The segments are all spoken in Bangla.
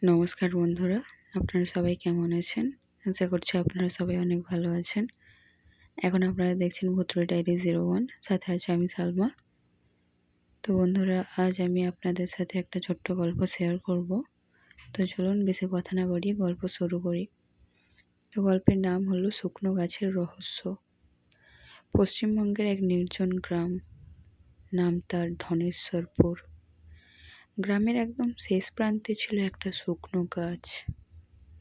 নমস্কার বন্ধুরা, আপনারা সবাই কেমন আছেন? আশা করছি আপনারা সবাই অনেক ভালো আছেন। এখন আপনারা দেখছেন ভুতুড়ে ডায়েরি 01, সাথে আছে আমি সালমা। তো বন্ধুরা, আজ আমি আপনাদের সাথে একটা ছোট্ট গল্প শেয়ার করব। তো চলুন বেশি কথা না বাড়িয়ে গল্প শুরু করি। তো গল্পের নাম হলো শুকনো গাছের রহস্য। পশ্চিমবঙ্গের এক নির্জন গ্রাম, নাম তার ধনেশ্বরপুর। গ্রামের একদম শেষ প্রান্তে ছিল একটা শুকনো গাছ।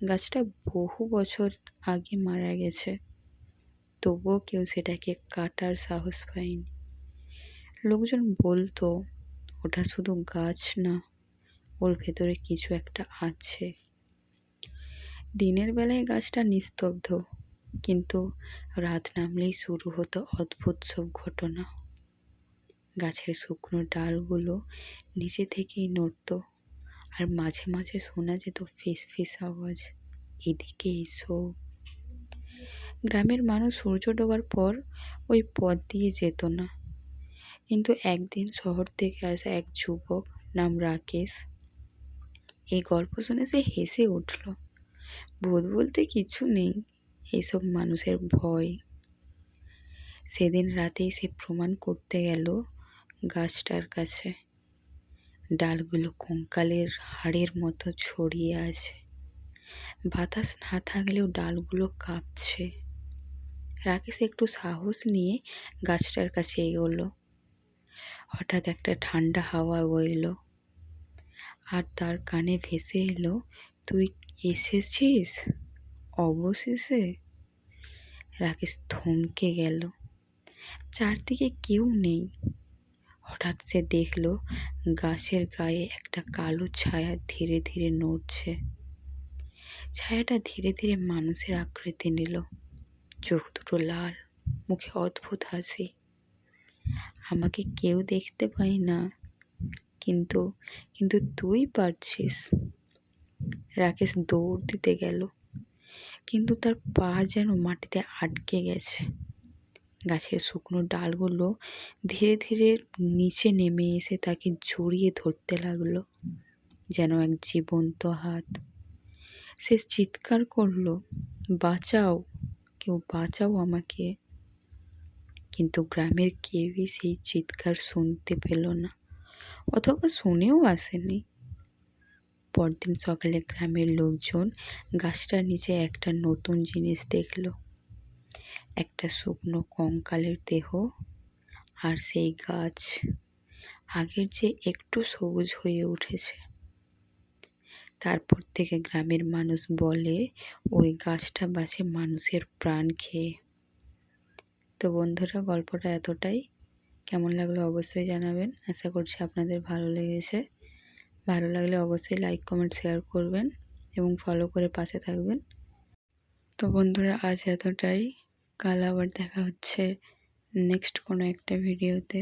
গাছটা বহু বছর আগে মারা গেছে, তবুও কেউ সেটাকে কাটার সাহস পায়নি। লোকজন বলতো ওটা শুধু গাছ না, ওর ভেতরে কিছু একটা আছে। দিনের বেলায় গাছটা নিস্তব্ধ, কিন্তু রাত নামলেই শুরু হতো অদ্ভুত সব ঘটনা। গাছের শুকনো ডালগুলো নিচে থেকেই নড়ত, আর মাঝে মাঝে শোনা যেত ফিস ফিস আওয়াজ, এদিকে এসো। গ্রামের মানুষ সূর্য ডোবার পর ওই পথ দিয়ে যেত না, কিন্তু একদিন শহর থেকে আসা এক যুবক নাম রাকেশ, এই গল্প শুনে সে হেসে উঠল। ভূত বলতে কিছু নেই, এইসব মানুষের ভয়। সেদিন রাতেই সে প্রমাণ করতে গেল গাছটার কাছে। ডালগুলো কঙ্কালের হাড়ের মতো ছড়িয়ে আছে, বাতাস না থাকলেও ডালগুলো কাঁপছে। রাকেশ একটু সাহস নিয়ে গাছটার কাছে এগোলো। হঠাৎ একটা ঠান্ডা হাওয়া বইল, আর তার কানে ভেসে এলো, তুই এসেছিস অবশেষে। রাকেশ থমকে গেল। চারদিকে কেউ নেই। হঠাৎ সে দেখল গাছের গায়ে একটা কালো ছায়া ধীরে ধীরে নড়ছে। ছায়াটা ধীরে ধীরে মানুষের আকৃতি নিল, চোখ দুটো লাল, মুখে অদ্ভুত হাসি। আমাকে কেউ দেখতে পায় না, কিন্তু কিন্তু তুই পারছিস। রাকেশ দৌড় দিতে গেল, কিন্তু তার পা যেন মাটিতে আটকে গেছে। গাছের শুকনো ডালগুলো ধীরে ধীরে নিচে নেমে এসে তাকে জড়িয়ে ধরতে লাগলো, যেন এক জীবন্ত হাত। সে চিৎকার করলো, বাঁচাও, কেউ বাঁচাও আমাকে। কিন্তু গ্রামের কেউই সেই চিৎকার শুনতে পেল না, অথবা শুনেও আসেনি। পরদিন সকালে গ্রামের লোকজন গাছটার নিচে একটা নতুন জিনিস দেখল, একটা শুকনো কঙ্কালের দেহ। আর সেই গাছ আগের চেয়ে একটু সবুজ হয়ে উঠেছে। তারপর থেকে গ্রামের মানুষ বলে ওই গাছটা বাঁচে মানুষের প্রাণ খেয়ে। তো বন্ধুরা, গল্পটা এতটাই। কেমন লাগলো অবশ্যই জানাবেন। আশা করছি আপনাদের ভালো লেগেছে। ভালো লাগলে অবশ্যই লাইক, কমেন্ট, শেয়ার করবেন এবং ফলো করে পাশে থাকবেন। তো বন্ধুরা, আজ এতটাই। কাল আবার দেখা হচ্ছে নেক্সট কোনো একটা ভিডিওতে।